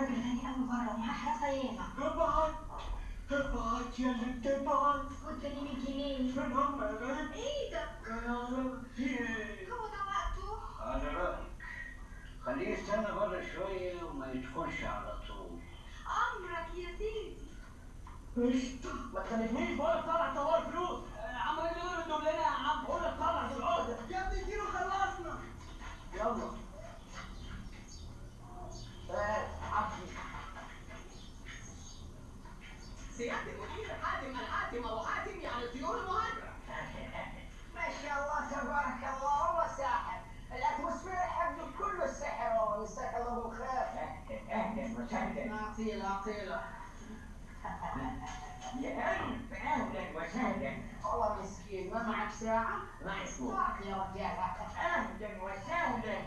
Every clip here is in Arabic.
راجل غني قوي بره ومعاه حراسه ياما. ابعت يا اللي تبعت. خد تاني 100 جنيه. فين هم يا غالي؟ ايه ده؟ في ايه؟ هو ده وقته؟ على رأيك خليه يستنى بره شوية وما يدخلش على طول. امرك يا سيدي. قشطة. ما تخلينيش بقول لك طلع طوال فلوس. عم راجل يقول بدهم لنا يا عم. بقول لك طلع في العقدة. يا ابني اديله خلصنا. يلا. عفوا. سيادة المدير حاتم الحاتم أبو حاتم يعني طيور المهاجرة. ما شاء الله تبارك الله والله ساحر. الاتموسفير حقه كله سحر ومساك الله بالخير. اهلا وسهلا. عطيلة. يا ألف أهلا وسهلا. والله مسكين ما معك ساعة؟ معك معك يا رجال. أهلا وسهلا.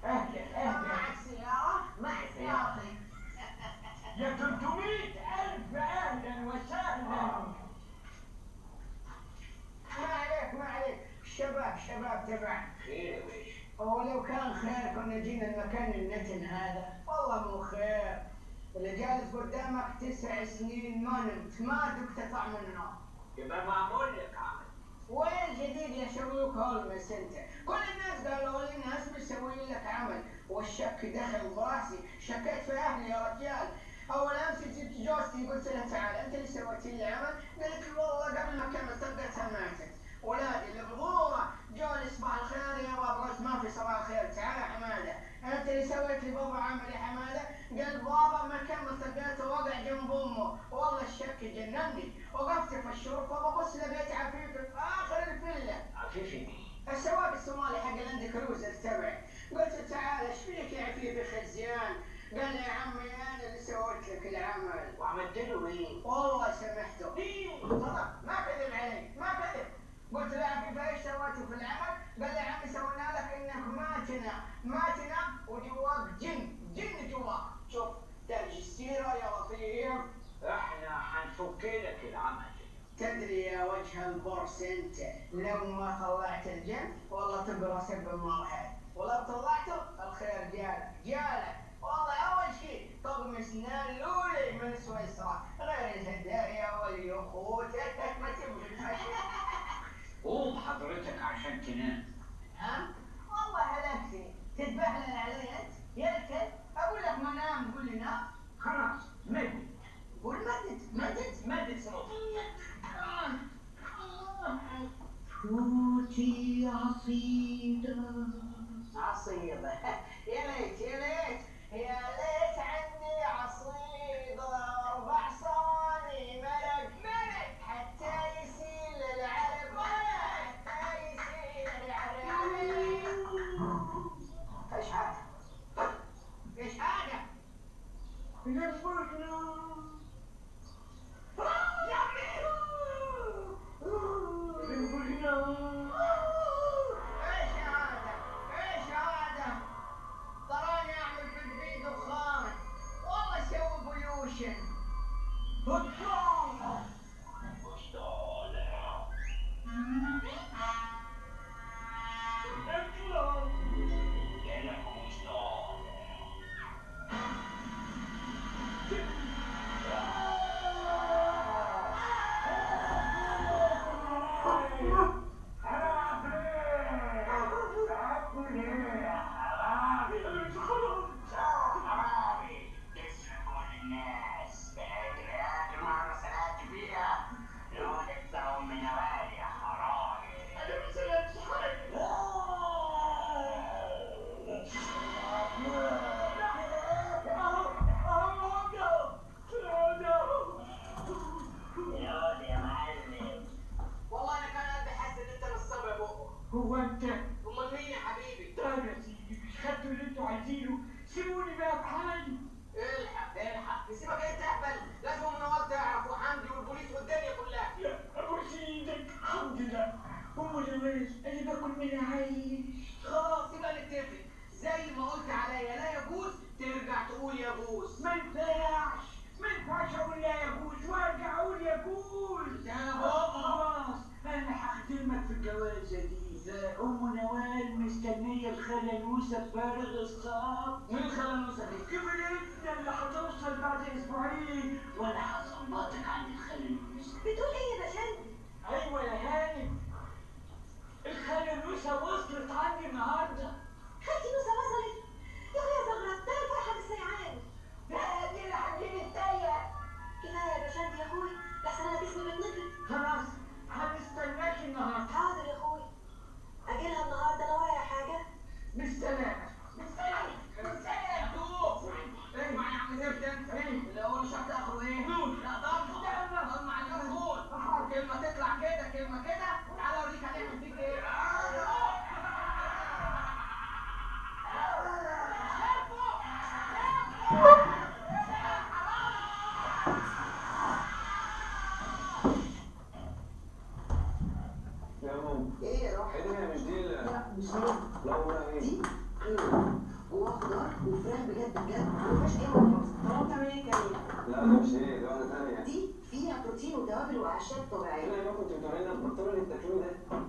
أهلا ما معك سيارة؟ معك سيارة. يا 300,000 أهلا وسهلا. ما عليك شباب تبعك. خير يا باشا. ولو كان خير كنا جينا المكان النتن هذا. والله مو خير. اللي جالس قدامك 9 سنين ما نمت ما دقت طعم النوم. يبقى معمول لك عمل. وين جديد يا شويك هولمس انت؟ كل الناس قالوا لي ناس بيسوي لك عمل والشك دخل براسي. شكيت في اهلي يا رجال. اول امس جبت جوزتي قلت لها تعال انت اللي سويت لي العمل. قالت لي والله قبل ما كملت لقيتها ماتت. ولادي البذوره جوني صباح الخير يا بابا. قلت ما في صباح الخير تعال يا حماده انت اللي سويت لي بابا عمل يا حماده. قال بابا ما كملت لقيته وقع جنب امه. والله الشك جنني. وقفت في الشرفه ببص لقيت عفيف في اخر الفيلا. عفيفي مين؟ السواق الصومالي حق الاند كروزر تبعي. قلت تعال ايش فيك يا عفيف خزيان؟ قال لي يا عمي انا اللي سويت لك العمل. وعملت له ايه؟ والله سمحته. صدق ما كذب علي ما كذب. قلت له يا عفيف ايش سويتوا في العمل؟ قال لي يا عمي سوينا لك انك ما تنام وجواك جن جواك. شوف تاج السيره يا لطيف. احنا حنفك لك العمل. تدري يا وجه البرص انت لو ما طلعت الجن والله تبرص بمرحل. ولو طلعته الخير جالك. والله اول شيء طقم اسنان لولي من سويسرا غير الهدايا واليخوت. ما تبغي قوم حضرتك عشان تنام. ها؟ والله هلكتني. تتبهلل علي انت يا الكلب. اقول لك ما نام تقول لي نام. خلاص مدد. قول مدد صوت. فوتي عصيدة. عصيدة. يا ليت عني عصيدة 4 صواني ملك حتى يسيل العرب. ايش هذا؟ ايش هذا؟ تراني اعمل في البيت دخان. والله اسوي بوليوشن. والله انا كان قلبي حاسس ان انت نصاب. هو أنت؟ امال مين يا حبيبي؟ طيب يا سيدي مش خدتوا اللي انتوا عايزينه. سيبوني بقى في حالي. الحق نسيبك انت اهبل. لازم نوال تعرف وحمدي والبوليس والدنيا كلها. لا ابوس ايدك. الحمد لله. نواس انا باكل من عيش. خلاص يبقى نتفق زي ما قلت عليا لا يجوز ترجع تقول يجوز. ما ينفعش اقول لا يجوز وارجع اقول يجوز. يا بابا خلاص انا هخدمك في الجوازه دي. ام نوال مستنيه الخير. الخلنوسة فارغ الصاب. مين الخلنوسة دي؟ كبرتنا اللي هتوصل بعد اسبوعين. وانا هظبطك عن الخلنوسة. بتقول ايه يا باشا؟ ايوه يا هانم، الخلنوسة وصلت عندي النهارده. خالتي نوسة وصلت؟ يا اخويا زغرت، ده الفرحة بالسيعان. لا دي اللي هتجيب التايه. كفاية يا باشا يا اخوي، لحسن انا جسمي بيتنفض. خلاص هنستناكي النهارده. حاضر يا اخوي، اجيلها النهارده، انا ورايا حاجة؟ بالسلامة. بالسلامة بالسلامة. دوب اسمع يا عم زفت انت اللي هو شرط اخره ايه؟ لا ضمه ضمه على المسؤول. كلمه تطلع كده كلمه كده، تعالى اوريك هنعمل فيك ايه. يا ماما ايه يا روح؟ هي مش دي لا مش هي. لا ولا ايه؟ دي جواها خضار وفراخ بجد بجد، ومفيهاش اي ملحوظة. طب بتعمل ايه يا كريم؟ لا دي مش هي، دي واحدة تانية. دي فيها بروتين وتوابل واعشاب طبيعية. انا بقى كنت بتعملنا البطارية اللي بتاكلوه ده.